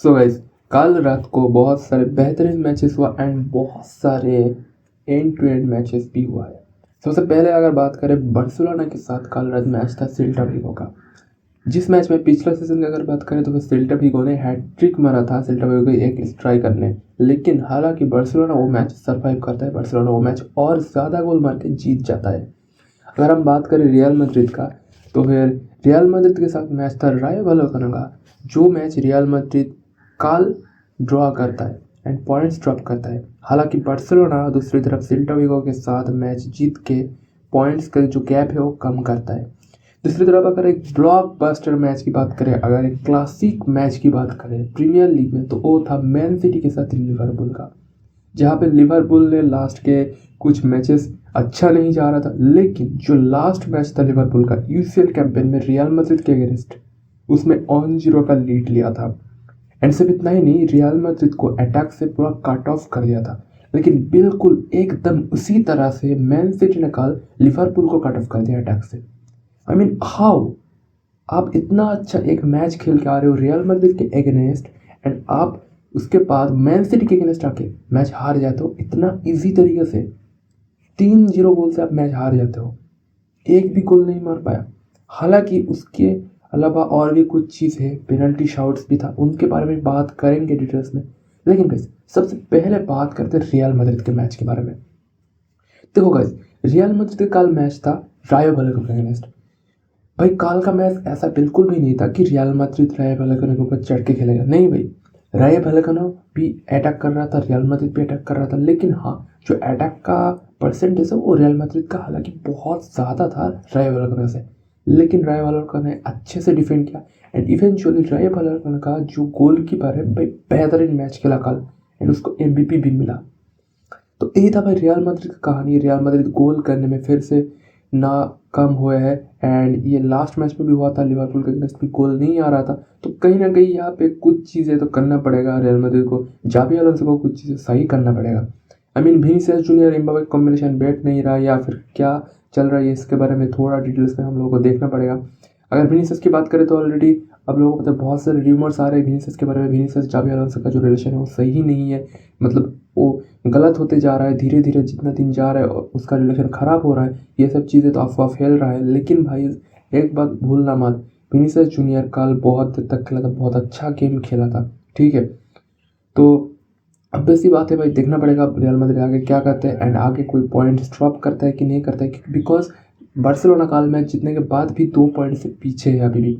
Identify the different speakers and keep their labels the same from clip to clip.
Speaker 1: So guys, कल रात को बहुत सारे बेहतरीन मैचेस हुआ एंड बहुत सारे एंड टू एंड मैचेस भी हुआ है। सबसे पहले अगर बात करें बार्सिलोना के साथ, कल रात मैच था सेल्टा विगो का। जिस मैच में पिछला सीजन की अगर बात करें तो फिर सेल्टा विगो ने हैट्रिक मारा था सेल्टा विगो को एक स्ट्राइकर ने। लेकिन हालांकि बार्सिलोना वो मैच सरवाइव करता है, बार्सिलोना वो मैच और ज़्यादा गोल मार के जीत जाता है। अगर हम बात करें रियल मैड्रिड का, तो फिर रियल मैड्रिड के साथ मैच था रायो वैलेकानो का, जो मैच रियल मैड्रिड कल ड्रॉ करता है एंड पॉइंट्स ड्रॉप करता है। हालांकि बार्सिलोना दूसरी तरफ सेल्टा विगो के साथ मैच जीत के पॉइंट्स का जो गैप है वो कम करता है। दूसरी तरफ अगर एक ब्लॉकबस्टर मैच की बात करें, अगर एक क्लासिक मैच की बात करें प्रीमियर लीग में, तो वो था मैन सिटी के साथ लिवरपूल का, जहाँ पे लिवरपूल ने लास्ट के कुछ मैचेस अच्छा नहीं जा रहा था। लेकिन जो लास्ट मैच था लिवरपूल का यूसीएल कैंपेन में रियल मैड्रिड के अगेंस्ट, उसमें 1-0 का लीड लिया था। एंड सिर्फ इतना ही नहीं, रियल मैड्रिड को अटैक से पूरा कट ऑफ कर दिया था। लेकिन बिल्कुल एकदम उसी तरह से मैन सिटी ने कल लिवरपूल को कट ऑफ कर दिया अटैक से। I mean how? आप इतना अच्छा एक मैच खेल के आ रहे हो रियल मैड्रिड के अगेंस्ट एंड आप उसके बाद मैन सिटी के अगेंस्ट आके मैच हार जाते हो इतना इजी तरीके से। 3-0 गोल से आप मैच हार जाते हो, एक भी गोल नहीं मार पाया। हालांकि उसके अलावा और भी कुछ चीज़ है, पेनल्टी शॉट्स भी था, उनके बारे में बात करेंगे डिटेल्स में। लेकिन गाइस, सबसे पहले बात करते हैं रियल मैड्रिड के मैच के बारे में। देखो गाइस, रियल मैड्रिड का कल मैच था रायो वैलेकानो के अगेंस्ट। भाई कल का मैच ऐसा बिल्कुल भी नहीं था कि रियल मैड्रिड रायो वैलेकानो के ऊपर चढ़ के खेलेगा, नहीं भाई। रायो वैलेकानो भी अटैक कर रहा था, रियल मैड्रिड भी अटैक कर रहा था। लेकिन हाँ, जो अटैक का परसेंटेज है वो रियल मैड्रिड का हालांकि बहुत ज़्यादा था रायो वैलेकानो से। लेकिन रायो वैलेकानो ने अच्छे से डिफेंड किया एंड इवेंचुअली रायो वैलेकानो का जो गोलकीपर है भाई बेहतरीन मैच खेला कल एंड उसको MVP भी मिला। तो यही था भाई रियल मैड्रिड की कहानी। रियल मैड्रिड गोल करने में फिर से नाकाम हुआ है एंड ये लास्ट मैच में भी हुआ था, लिवरपूल के अगेंस्ट भी गोल नहीं आ रहा था। तो कहीं ना कहीं यहाँ पे कुछ चीज़ें तो करना पड़ेगा रियल मैड्रिड को, जावी अलोंसो को कुछ चीज़ें सही करना पड़ेगा। I mean Vinicius junior Mbappe combination बैठ नहीं रहा या फिर क्या चल रहा है, इसके बारे में थोड़ा डिटेल्स में हम लोगों को देखना पड़ेगा। अगर विनीसियस की बात करें तो ऑलरेडी अब लोगों को पता है, बहुत सारे र्यूमर्स आ रहे हैं विनीसियस के बारे में। विनीसियस जावी अलोंसो का जो रिलेशन है वो सही नहीं है, मतलब वो गलत होते जा रहा है धीरे धीरे, जितना दिन जा रहा है उसका रिलेशन ख़राब हो रहा है। ये सब चीज़ें तो अफवाह फैल रहा है। लेकिन भाई एक बात भूलना मत, विनीसियस जूनियर कल बहुत देर तक खेला था, बहुत अच्छा गेम खेला था, ठीक है। तो अब ऐसी बात है भाई, देखना पड़ेगा रियल मैड्रिड आगे क्या करते हैं एंड आगे कोई पॉइंट्स ड्रॉप करता है कि नहीं करता है, बिकॉज बार्सिलोना कल मैच जीतने के बाद भी 2 पॉइंट से पीछे है अभी भी।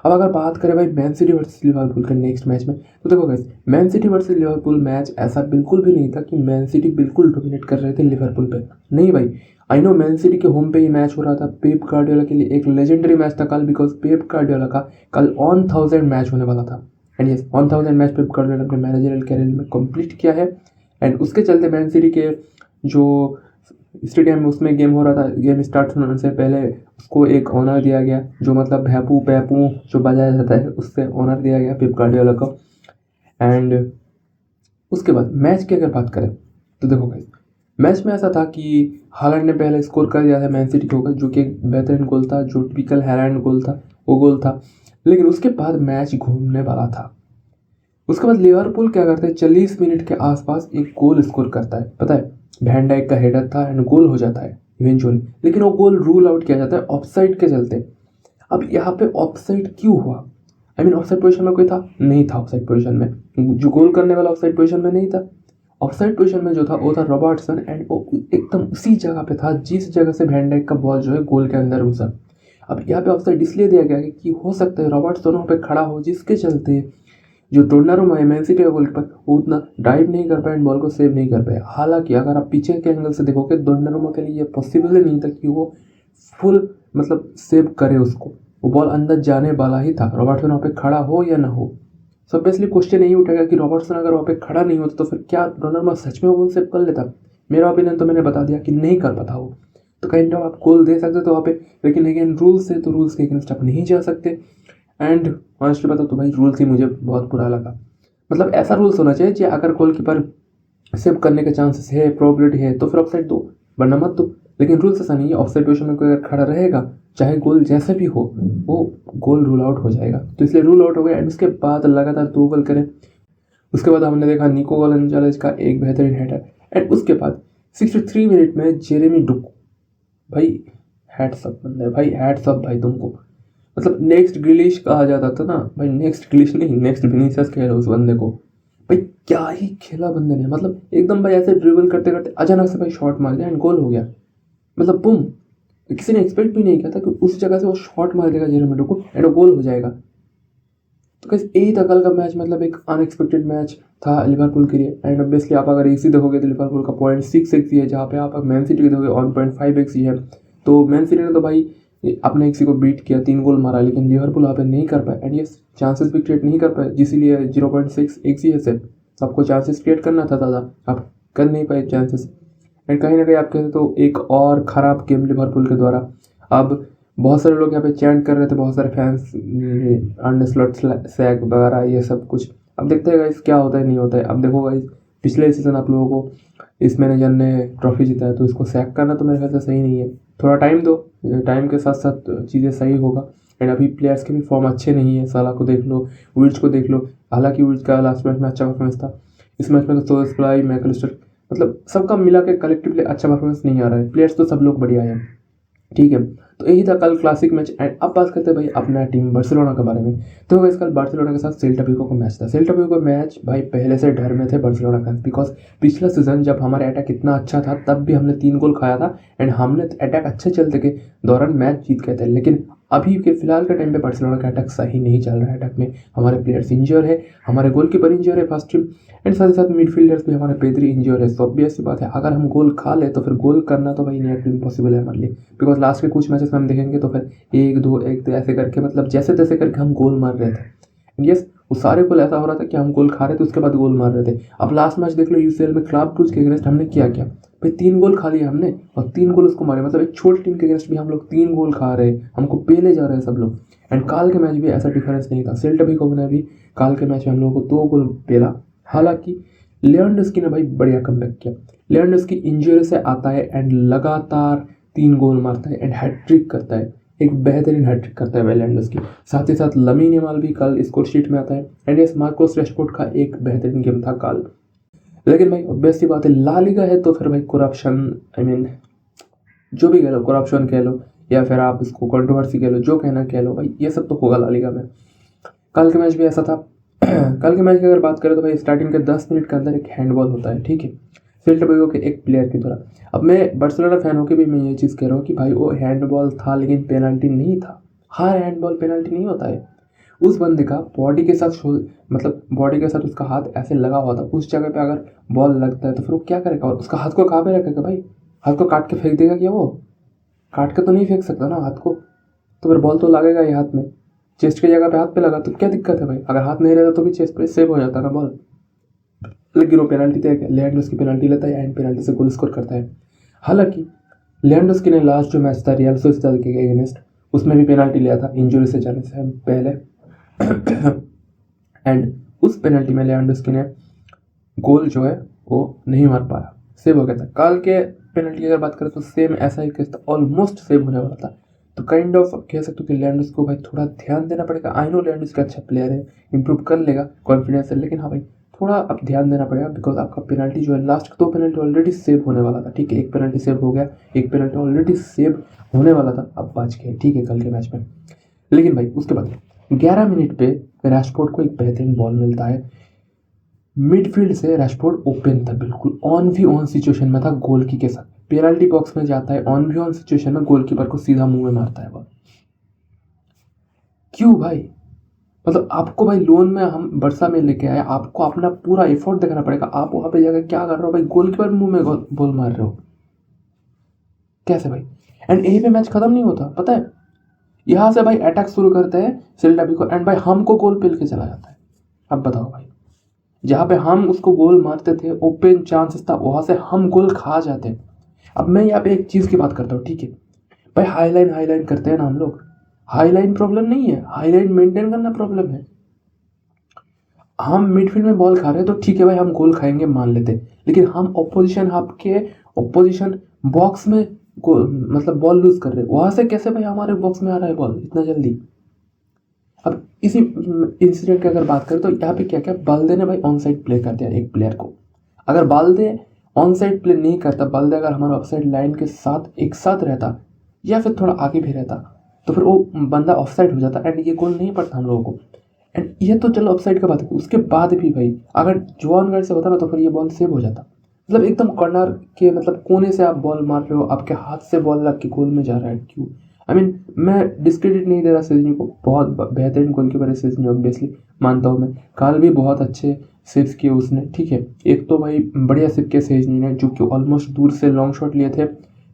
Speaker 1: अब अगर बात करें भाई मैन सिटी वर्सेस लिवरपूल के नेक्स्ट मैच में, तो देखो guys, man city versus Liverpool match ऐसा बिल्कुल भी नहीं था कि मैन सिटी बिल्कुल डोमिनेट कर रहे थे लिवरपूल पे, नहीं भाई। आई नो मैन सिटी के होम पे ही मैच हो रहा था, पेप गार्डियोला के लिए एक लेजेंडरी मैच था कल, बिकॉज पेप गार्डियोला का कल 1000 मैच होने वाला था and yes 1000 match Pep Guardiola ने अपने मैनेजरियल कैरियर में कंप्लीट किया है। एंड उसके चलते मैन सिटी के जो स्टेडियम में उसमें गेम हो रहा था, गेम स्टार्ट होने से पहले उसको एक ऑनर दिया गया, जो मतलब भैपू पैपू जो बजाया जाता है उससे ऑनर दिया गया पेप गार्डियोला को। एंड उसके बाद मैच की अगर बात करें तो देखो भाई, मैच में ऐसा था कि हालैंड ने पहले स्कोर कर दिया था मैन सिटी के ऊपर, जो कि एक बेहतरीन गोल था, जो टिपिकल हालैंड गोल था, वो गोल था। लेकिन उसके बाद मैच घूमने वाला था। उसके बाद लिवरपूल क्या करता है, 40 मिनट के आसपास एक गोल स्कोर करता है, पता है वैन डाइक का हेडर था एंड गोल हो जाता है इवेंचुअली। लेकिन वो गोल रूल आउट किया जाता है ऑफसाइड के चलते। अब यहाँ पे ऑफसाइड क्यों हुआ? आई मीन ऑफसाइड पोजीशन में कोई था नहीं था, ऑफसाइड पोजीशन में जो गोल करने वाला ऑफसाइड पोजीशन में नहीं था। ऑफसाइड पोजीशन में जो था वो था रॉबर्टसन एंड वो एकदम उसी जगह पे था जिस जगह से वैन डाइक का बॉल जो है गोल के अंदर घुसा। अब यहाँ पे ऑफसाइड इसलिए दिया गया कि हो सकता है रॉबर्टसन वहाँ पे खड़ा हो, जिसके चलते जो डोनारुमा है मैन सिटी का गोलकीपर, वो उतना डाइव नहीं कर पाया एंड बॉल को सेव नहीं कर पाया। हालांकि अगर आप पीछे के एंगल से देखोगे डोनारुमा के लिए ये पॉसिबल ही नहीं था कि वो फुल मतलब सेव करे उसको, वो बॉल अंदर जाने वाला ही था, रॉबर्टसन वहाँ पे खड़ा हो या ना हो। सो ऑब्वियसली क्वेश्चन यही उठेगा कि रॉबर्टसन अगर वहाँ पे खड़ा नहीं होता तो फिर क्या डोनारुमा सच में वो सेव कर लेता? मेरा ओपिनियन तो मैंने बता दिया कि नहीं कर पाता वो। तो काइंड ऑफ आप गोल दे सकते तो वहाँ पे, लेकिन अगेन रूल्स है तो रूल्स के अगेंस्ट आप नहीं जा सकते। एंड ऑनेस्टली बताओ तो भाई रूल्स ही मुझे बहुत बुरा लगा। मतलब ऐसा रूल्स होना चाहिए कि अगर गोलकीपर सेव करने के चांसेस है, प्रोबेबिलिटी है, तो फिर ऑफसाइड दो, वरना मत दो। लेकिन रूल्स ऐसा नहीं है, ऑफसाइड पोजीशन में कोई अगर खड़ा रहेगा चाहे गोल जैसे भी हो वो गोल रूल आउट हो जाएगा, तो इसलिए रूल आउट हो गया। एंड उसके बाद लगातार 2 गोल करे। उसके बाद हमने देखा निको गोंजालेज का एक बेहतरीन हेडर। एंड उसके बाद 63 मिनट में जेरेमी डुकू, भाई हैट्स अप बंदा है भाई, हैट्स अप भाई तुमको। मतलब नेक्स्ट ग्रिलिश कहा जाता था ना भाई, नेक्स्ट ग्रिलिश नहीं, नेक्स्ट विनीसियस कह रहे उस बंदे को। भाई क्या ही खेला बंदे ने, मतलब एकदम भाई ऐसे ड्रिबल करते करते अचानक से भाई शॉट मार दिया एंड गोल हो गया। मतलब बुम, किसी ने एक्सपेक्ट भी नहीं किया था कि उस जगह से वो शॉट मार देगा जेरेमी डुकू एंड वो गोल हो जाएगा। तो कैसे यही था कल का मैच, मतलब एक अनएक्सपेक्टेड मैच था लिवरपूल के लिए। एंड ऑब्वियसली आप अगर इसी देखोगे तो लिवरपूल का 0.6 एक्सी है, जहाँ पे आप मैन सिटी के देखोगे 1.5 एक्सी है। तो मैन सिटी ने तो भाई अपने एक्सी को बीट किया, 3 गोल मारा, लेकिन लिवरपूल वहाँ पे नहीं कर पाए एंड ये चांसेस भी क्रिएट नहीं कर पाए, जिसलिए 0.6 एक्सी है सिर्फ। तो आपको चांसेस क्रिएट करना था ज़्यादा, आप कर नहीं पाए चांसेस। एंड कहीं ना कहीं आप कहते तो एक और ख़राब गेम लिवरपूल के द्वारा। अब बहुत सारे लोग यहाँ पे चैंट कर रहे थे, बहुत सारे फैंस, अर्ने स्लॉट सैक वगैरह ये सब कुछ। अब देखते हैं गाइस क्या होता है नहीं होता है। अब देखो गाइस, पिछले सीज़न आप लोगों को इस मैनेजर ने ट्रॉफी जिताया, तो इसको सैक करना तो मेरे ख्याल से सही नहीं है। थोड़ा टाइम दो, टाइम के साथ साथ चीज़ें सही होगा। एंड अभी प्लेयर्स के भी फॉर्म अच्छे नहीं है, साला को देख लो, विर्ट्ज को देख लो। हालांकि विर्ट्ज का लास्ट मैच में अच्छा परफॉर्मेंस था, इस मैच में तो सोलसप्लाई, मैकलिस्टर, मतलब सबका मिला के कलेक्टिवली अच्छा परफॉर्मेंस नहीं आ रहा है। प्लेयर्स तो सब लोग बढ़िया हैं, ठीक है। तो यही था कल क्लासिक मैच। एंड अब बात करते हैं भाई अपना टीम बार्सिलोना के बारे में। तो गाइस कल बार्सिलोना के साथ सेल्टा विगो का मैच था। सेल्टा विगो का मैच भाई पहले से डर में थे बार्सिलोना फैंस, बिकॉज पिछला सीजन जब हमारा अटैक इतना अच्छा था तब भी हमने 3 गोल खाया था एंड हमने अटैक अच्छे चलते के दौरान मैच जीत गए थे। लेकिन अभी के फिलहाल के टाइम पे बार्सिलोना का अटैक सही नहीं चल रहा है। अटैक में हमारे प्लेयर्स इंजर है, हमारे गोलकीपर इंजर है फर्स्ट टीम, एंड साथ ही साथ मिडफील्डर्स भी हमारे पेदरी इंजर है। तो ऑब्वियस सी बात है, अगर हम गोल खा ले तो फिर गोल करना तो भाई नियर टू इम्पॉसिबल है हमारे लिए। बिकॉज लास्ट के कुछ मैचेस में हम देखेंगे तो फिर 1-2 ऐसे करके, मतलब जैसे तैसे करके हम गोल मार रहे थे। यस, वो सारे गोल ऐसा हो रहा था कि हम गोल खा रहे थे उसके बाद गोल मार रहे थे। अब लास्ट मैच देख लो यूसीएल में क्लब ब्रूज के अगेंस्ट हमने किया क्या भाई, 3 गोल खा लिया हमने और 3 गोल उसको मारे। मतलब एक छोटी टीम के अगेंस्ट भी हम लोग 3 गोल खा रहे हैं, हमको पेले जा रहे हैं सब लोग। एंड काल के मैच भी ऐसा डिफरेंस नहीं था, सेल्टा विगो ने भी काल के मैच में हम लोगों को 2 गोल पेला। हालांकि लेवेंडोव्स्की ने भाई बढ़िया कमबैक किया। लेवेंडोव्स्की इंजरी से आता है एंड लगातार 3 गोल मारता है एंड हैट्रिक करता है, एक बेहतरीन हैट्रिक करता है लेवेंडोव्स्की। साथ ही साथ लामीन यमाल भी कल स्कोर शीट में आता है। एंड यस, मार्कोस रैशफोर्ड का एक बेहतरीन गेम था कल। लेकिन भाई ऑब्वियस सी बात है, ला लीगा है तो फिर भाई करप्शन, आई मीन जो भी कह लो, करप्शन कह लो या फिर आप इसको कंट्रोवर्सी कह लो, जो कहना कह लो भाई, ये सब तो होगा ला लीगा में। कल के मैच भी ऐसा था। कल के मैच की अगर बात करें तो भाई स्टार्टिंग के 10 मिनट के अंदर एक हैंडबॉल होता है, ठीक है, सेल्टा विगो के एक प्लेयर के द्वारा। अब मैं बार्सिलोना फैन होकर भी मैं ये चीज़ कह रहा हूँ कि भाई वो हैंडबॉल था लेकिन पेनल्टी नहीं था। हर हैंडबॉल पेनल्टी नहीं होता है। उस बंदे का बॉडी के साथ मतलब बॉडी के साथ उसका हाथ ऐसे लगा हुआ था, उस जगह पे अगर बॉल लगता है तो फिर वो क्या करेगा, और उसका हाथ को कहाँ पे रखेगा भाई, हाथ को काट के फेंक देगा क्या? वो काट के तो नहीं फेंक सकता ना हाथ को, तो फिर बॉल तो लगेगा ही हाथ में। चेस्ट की जगह पे हाथ पे लगा तो क्या दिक्कत है भाई, अगर हाथ नहीं रहता तो भी चेस्ट पे सेव हो जाता ना बॉल। लेकिन वो पेनल्टी तय लेवेंडोव्स्की पेनल्टी लेता है एंड पेनल्टी से गोल स्कोर करता है। हालांकि लेवेंडोव्स्की ने लास्ट जो मैच था रियल सोसिएदाद के अगेंस्ट, उसमें भी पेनल्टी लिया था इंजरी से जाने से पहले। एंड उस पेनल्टी में लेवेंडोव्स्की ने गोल जो है वो नहीं मार पाया, सेव हो गया था। कल के पेनल्टी की अगर बात करें तो सेम ऐसा ही केस था, ऑलमोस्ट सेव होने वाला था। तो काइंड ऑफ कह सकते हो कि लेवेंडोव्स्की को भाई थोड़ा ध्यान देना पड़ेगा। आई नो लेवेंडोव्स्की अच्छा प्लेयर है, इंप्रूव कर लेगा कॉन्फिडेंस है, लेकिन हाँ भाई थोड़ा अब ध्यान देना पड़ेगा। बिकॉज आपका पेनल्टी जो है लास्ट 2 पेनल्टी ऑलरेडी सेव होने वाला था, ठीक है, एक पेनल्टी सेव हो गया, एक पेनल्टी ऑलरेडी सेव होने वाला था, अब बच गया, ठीक है, कल के मैच में। लेकिन भाई उसके बाद 11 मिनट पे रैशफोर्ड को एक बेहतरीन बॉल मिलता है मिडफील्ड से। रैशफोर्ड ओपन था, बिल्कुल ऑन सिचुएशन में था गोलकी के साथ, पेनल्टी बॉक्स में जाता है, ऑन सिचुएशन में गोलकीपर को सीधा मुंह में मारता है बॉल। क्यों भाई, मतलब आपको भाई लोन में हम बरसा में लेके आए, आपको अपना पूरा एफर्ट देखना पड़ेगा, आप वहां पे जाकर क्या कर रहे हो भाई, गोलकीपर मुंह में बॉल मार रहे हो कैसे भाई? एंड यहीं पे मैच खत्म नहीं होता, पता है, यहाँ से भाई अटैक शुरू करते हैं सेल्टा विगो एंड भाई हमको गोल पेल के चला जाता है। अब बताओ भाई, जहाँ पे हम उसको गोल मारते थे, ओपन चांसेस था, वहां से हम गोल खा जाते हैं। अब मैं यहाँ पे एक चीज़ की बात करता हूँ, ठीक है भाई, हाईलाइन करते हैं ना हम लोग, हाईलाइन प्रॉब्लम नहीं है, हाईलाइन मेंटेन करना प्रॉब्लम है। हम मिडफील्ड में बॉल खा रहे हैं तो ठीक है भाई, हम गोल खाएंगे मान लेते, लेकिन हम ऑपोजिशन हाफ के ऑपोजिशन बॉक्स में मतलब बॉल लूज कर रहे, वहां से कैसे भाई हमारे बॉक्स में आ रहा है बॉल इतना जल्दी। अब इसी इंसिडेंट की अगर बात करें तो यहाँ पे क्या क्या बाल्दे ने भाई ऑन साइड प्ले कर दिया एक प्लेयर को। अगर बाल्दे ऑन साइड प्ले नहीं करता, बाल्दे अगर हमारा ऑफसाइड लाइन के साथ एक साथ रहता या फिर थोड़ा आगे भी रहता तो फिर वो बंदा ऑफसाइड हो जाता एंड ये गोल नहीं पड़ता हम लोगों को। एंड ये तो चलो ऑफसाइड का बात है, उसके बाद भी भाई अगर जुआन गार्ड से होता ना तो फिर ये बॉल सेव हो जाता। मतलब एकदम कॉर्नर के मतलब कोने से आप बॉल मार रहे हो, आपके हाथ से बॉल लग के गोल में जा रहा है, क्यों? आई मीन मैं डिस्क्रेडिट नहीं दे रहा सेजनी को, बहुत बेहतरीन गोलकीपर है सेजनी, ऑब्वियसली मानता हूँ मैं। काल भी बहुत अच्छे सेव्स किए उसने, ठीक है। एक तो भाई बढ़िया सेव किया सेजनी ने, जो कि ऑलमोस्ट दूर से लॉन्ग शॉट लिए थे,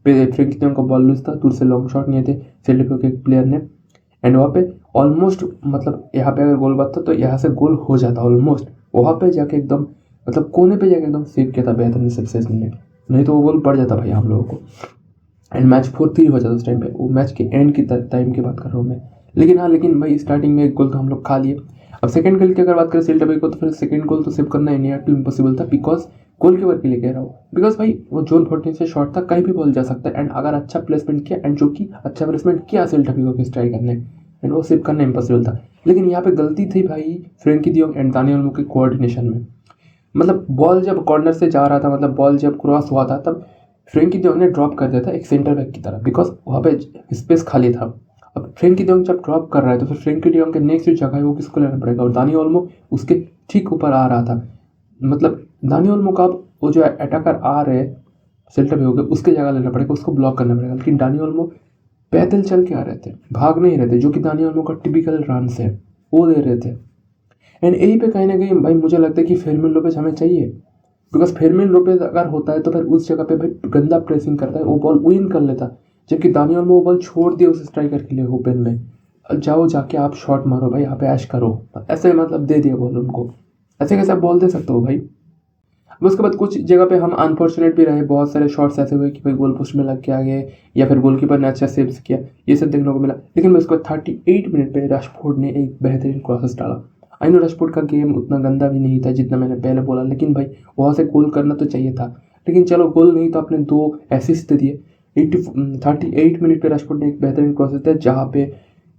Speaker 1: फ्रेंकी de Jong का बॉल लूज था, दूर से लॉन्ग शॉट लिए थे सेल्टिक के प्लेयर ने। एंड वहाँ पे ऑलमोस्ट मतलब यहाँ पे अगर गोल बचता तो यहाँ से गोल हो जाता ऑलमोस्ट, वहाँ पे जाके एकदम मतलब कोने पे जाके एकदम सेव किया था बेहतरीन से सेजनी ने, नहीं तो वो गोल पड़ जाता भाई हम लोगों को एंड मैच 4-3 हो जाता उस टाइम पे। वो मैच के एंड की टाइम की बात कर रहा हूँ मैं। लेकिन भाई स्टार्टिंग में एक गोल तो हम लोग खा लिए। अब सेकंड गोल की अगर बात करें सेल्टा विगो तो फिर सेकंड गोल तो सेव करना नियर टू इम्पॉसिबल था, बिकॉज गोलकीपर के लिए कह रहा हूँ, बिकॉज भाई वो जोन 14 से शॉट था, कहीं भी बॉल जा सकता है एंड अगर अच्छा प्लेसमेंट किया एंड जो कि अच्छा प्लेसमेंट किया सेल्टा विगो के स्ट्राइक करने एंड वो सेव करना इम्पॉसिबल था। लेकिन यहाँ पे गलती थी भाई फ्रेंकी de Jong एंड दानी ओल्मो के कोऑर्डिनेशन में। मतलब बॉल जब कॉर्नर से जा रहा था, मतलब बॉल जब क्रॉस हुआ था तब फ्रेंकी de Jong ने ड्रॉप कर दिया था एक सेंटर बैक की तरह, बिकॉज वहाँ पे स्पेस खाली था। अब फ्रेंकी de Jong जब ड्रॉप कर रहा है तो फिर फ्रेंकी de Jong के नेक्स्ट जो जगह है वो किसको लेना पड़ेगा, और दानी ओल्मो उसके ठीक ऊपर आ रहा था। मतलब दानी ओल्मो का अब वो जो अटैकर आ रहे सेल्टा विगो के उसके जगह लेना पड़ेगा, उसको ब्लॉक करना पड़ेगा। लेकिन दानी ओल्मो पैदल चल के आ रहे थे, भाग नहीं रहे थे, जो कि दानी ओल्मो का टिपिकल रन है वो दे रहे थे। एंड यही पे कहीं ना कहीं भाई मुझे लगता है कि फेरमिन लोपेज हमें चाहिए, बिकॉज फेरमिन लोपेज अगर होता है तो फिर उस जगह पे भाई गंदा प्रेसिंग करता है, वो बॉल विन कर लेता। जबकि दानियल में वो बॉल छोड़ दिया उस स्ट्राइकर के लिए ओपन में, जाओ जाके आप शॉट मारो भाई, यहाँ पे ऐश करो, ऐसे मतलब दे दिया बॉल उनको। ऐसे कैसे आप बॉल दे सकते हो भाई। अब उसके बाद कुछ जगह पे हम अनफॉर्चुनेट भी रहे, बहुत सारे शॉट्स ऐसे हुए कि भाई गोल पोस्ट में लग के आ गए या फिर गोलकीपर ने अच्छा सेव्स किया, ये सब देखने को मिला। लेकिन उसके बाद 38 मिनट पे राशफोर्ड ने एक बेहतरीन क्रॉसेस डाला। आई नो राशफोर्ड का गेम उतना गंदा भी नहीं था जितना मैंने पहले बोला, लेकिन भाई वहाँ से गोल करना तो चाहिए था। लेकिन चलो गोल नहीं तो आपने 2 असिस्ट दे दिए। 38 मिनट पे राशफोर्ड ने एक बेहतरीन क्रॉसेस दिया जहाँ पे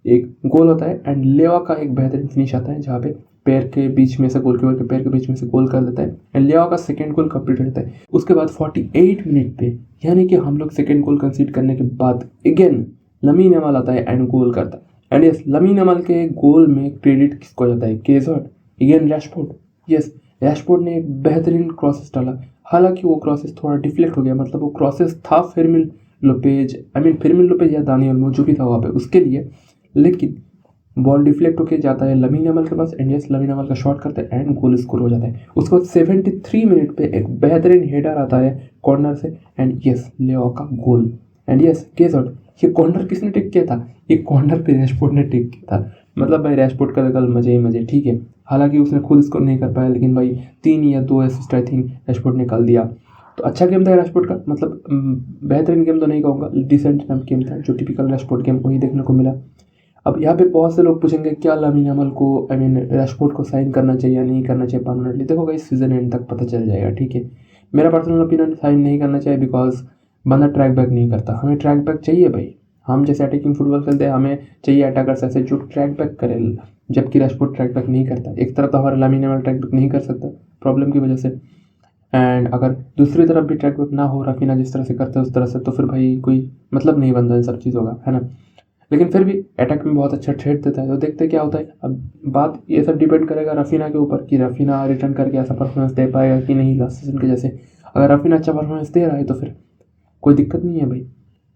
Speaker 1: एक गोल होता है एंड लेवा का एक बेहतरीन फिनिश आता है जहाँ पे पैर के बीच में से गोलकीपर के पैर के बीच में से गोल कर देता है एंड लेवा का सेकंड गोल कंप्लीट हो जाता है। उसके बाद 48 मिनट पे यानी कि हम लोग सेकंड गोल कंसीड करने के बाद अगेन लमीन यमाल आता है एंड गोल करता है। एंड यस, लमीन यमाल के गोल में क्रेडिट किसको जाता है, केजर्ड अगेन रैशफोर्ड। यस, रैशफोर्ड ने एक बेहतरीन क्रॉसेस डाला, हालांकि वो क्रॉसेस थोड़ा डिफ्लेक्ट हो गया, मतलब वो क्रॉसेस था फेरमिन लोपेज या दानी ओल्मो जो भी था वहाँ पे उसके लिए, लेकिन बॉल डिफ्लेक्ट होकर जाता है लमीन यमाल के पास एंड यस लमीन यमाल का शॉट करते हैं एंड गोल स्कोर हो जाता है। उसके बाद 73 मिनट पे एक बेहतरीन हेडर आता है कॉर्नर से एंड यस लेवा का goal and yes guess out, ये कॉर्नर किसने टिक किया था, ये कॉर्नर पे रैशफोर्ड ने टिक किया था। मतलब भाई रैशफोर्ड का कल मजे ही मजे, ठीक है। हालांकि उसने खुद स्कोर नहीं कर पाया, लेकिन भाई 3 या 2 असिस्ट आई थिंक रैशफोर्ड ने कर दिया। तो अच्छा गेम था रैशफोर्ड का, मतलब बेहतरीन गेम तो नहीं कहूँगा, डिसेंट गेम था, जो टिपिकल रैशफोर्ड गेम वही देखने को मिला। अब यहाँ पे बहुत से लोग पूछेंगे क्या लमीन यमाल को रैशफोर्ड को साइन करना चाहिए या नहीं करना चाहिए परमानेंटली। देखो भाई सीजन एंड तक पता चल जाएगा, ठीक है। मेरा पर्सनल ओपिनियन साइन नहीं करना चाहिए, बिकॉज बंदा ट्रैक बैक नहीं करता। हमें ट्रैक बैक चाहिए भाई, हम जैसे अटैकिंग फुटबॉल खेलते हैं हमें चाहिए अटैकर्स ऐसे जो ट्रैक बैक करे, जबकि रैशफोर्ड ट्रैक बैक नहीं करता। एक तरफ तो हमारा लमीन यमाल ट्रैक बैक नहीं कर सकता प्रॉब्लम की वजह से, एंड अगर दूसरी तरफ भी ट्रैक बैक ना हो, रफीना जिस तरह से करते हैं उस तरह से, तो फिर भाई कोई मतलब नहीं बनता इन सब चीज़ों का, है ना। लेकिन फिर भी अटैक में बहुत अच्छा थ्रेट देता है, तो देखते क्या होता है। अब बात ये सब डिपेंड करेगा रफीना के ऊपर कि रफीना रिटर्न करके ऐसा परफॉर्मेंस दे पाएगा कि नहीं लास्ट सीजन के जैसे। अगर रफीना अच्छा परफॉर्मेंस दे रहा है तो फिर कोई दिक्कत नहीं है भाई,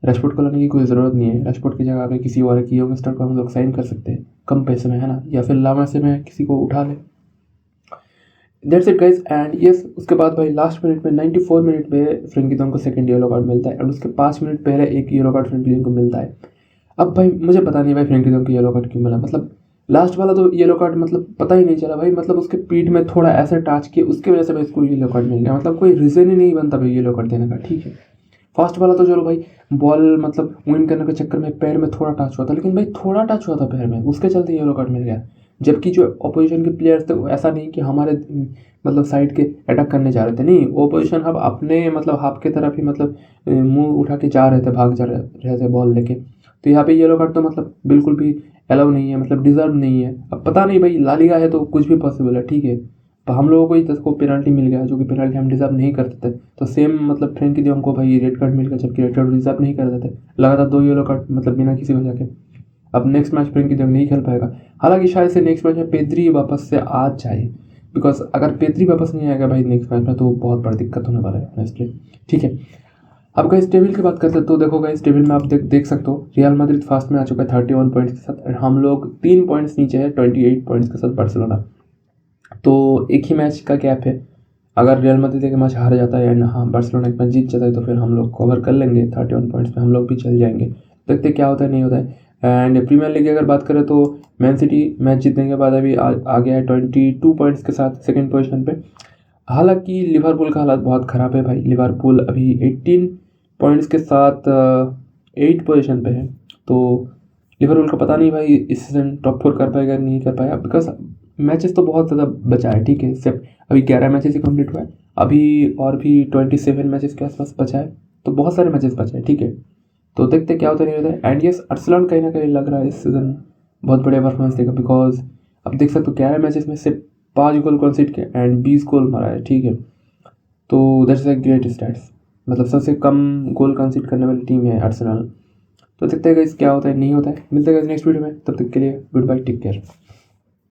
Speaker 1: रैशफोर्ड को लाने की कोई ज़रूरत नहीं है। रैशफोर्ड की जगह पे किसी और की यंगस्टर को हम लोग साइन कर सकते हैं कम पैसे में, है ना, या फिर लामा से में किसी को उठा ले। That's it guys. And yes उसके बाद भाई लास्ट मिनट में 94 मिनट पे फ्रेंकी de Jong को सेकंड येलो कार्ड मिलता है एंड उसके 5 मिनट पहले एक yellow card Frenkie de Jong को मिलता है। अब भाई मुझे पता नहीं भाई फ्रेंकी de Jong को येलो कार्ड क्यों मिला, मतलब लास्ट वाला तो येलो कार्ड मतलब पता ही नहीं चला भाई, मतलब उसके पीठ में थोड़ा ऐसे टच किया उसकी वजह से भाई इसको येलो कार्ड मिल गया, मतलब कोई रीज़न ही नहीं बनता भाई येलो कार्ड देने का, ठीक है। फर्स्ट वाला तो चलो भाई बॉल मतलब विन करने के चक्कर में पैर में थोड़ा टच हुआ था, लेकिन भाई थोड़ा टच हुआ था पैर में, उसके चलते येलो कार्ड मिल गया। जबकि जो अपोजिशन के प्लेयर्स थे वो ऐसा नहीं कि हमारे मतलब साइड के अटैक करने जा रहे थे, नहीं, वो अपोजिशन अब अपने मतलब हाफ की तरफ ही मतलब मुंह उठा के जा रहे थे, भाग जा रहे थे बॉल लेके। तो यहाँ पे येलो कार्ड तो मतलब बिल्कुल भी अलाउ नहीं है, मतलब डिजर्व नहीं है। अब पता नहीं भाई, ला लीगा है तो कुछ भी पॉसिबल है, ठीक है। तो हम लोगों को ही को पेनल्टी मिल गया, जो कि पेनल्टी हम डिजर्व नहीं करते थे। तो सेम मतलब फ्रेंकी डियोंग को भाई रेड कार्ड मिल गया, जबकि रेड कार्ड डिजर्व नहीं करते थे। लगातार 2 येलो कार्ड मतलब बिना किसी वजह के। अब नेक्स्ट मैच फ्रेंकी डियोंग नहीं खेल पाएगा। हालांकि शायद से नेक्स्ट मैच में पेद्री वापस से आ जाए, बिकॉज अगर पेद्री वापस नहीं आएगा भाई नेक्स्ट मैच में तो बहुत बड़ी दिक्कत होने वाला है इसलिए, ठीक है। अब गाइस टेबल की बात करते हैं तो देखो गाइस, टेबल में आप देख सकते हो रियल मैड्रिड फास्ट में आ चुका है 31 पॉइंट्स के साथ, और हम लोग 3 पॉइंट्स नीचे है 28 पॉइंट्स के साथ बार्सिलोना। तो एक ही मैच का गैप है। अगर रियल मैड्रिड एक मैच हार जाता है एंड हाँ बार्सिलोना एक मैच जीत जाता है तो फिर हम लोग कवर कर लेंगे 31 पॉइंट्स में, हम लोग भी चल जाएंगे। देखते क्या होता है नहीं होता है। एंड प्रीमियर लीग की अगर बात करें तो मैन सिटी मैच जीतने के बाद अभी आ गया है 22 पॉइंट्स के साथ सेकेंड पोजिशन पे। हालांकि लिवरपूल का हालात बहुत ख़राब है भाई, लिवरपूल अभी 18 पॉइंट्स के साथ 8 पोजीशन पे है। तो लिवरपूल का पता नहीं भाई इस सीजन टॉप 4 कर पाएगा नहीं कर पाएगा, बिकॉज मैचेस तो बहुत ज़्यादा बचा है, ठीक है। सिर्फ अभी 11 मैचेस ही कंप्लीट हुआ है, अभी और भी 27 मैचेस के आसपास बचा है, तो बहुत सारे मैचेस बचे हैं, ठीक है। तो देखते क्या होता है नहीं होता है। एंड यस अर्सनल कहीं ना कहीं लग रहा है इस सीजन बहुत बढ़िया परफॉर्मेंस देगा, बिकॉज अब देख सकते हो 11 मैचेस में सिर्फ 5 गोल कंसीड किए एंड 20 गोल मारा है, ठीक है। तो दैट्स अ ग्रेट स्टैट्स, मतलब सबसे कम गोल कंसीड करने वाली टीम है अर्सेनल। तो देखते हैं क्या होता है नहीं होता है। मिलते हैं नेक्स्ट वीडियो में, तब तक के लिए गुड बाय, टेक केयर।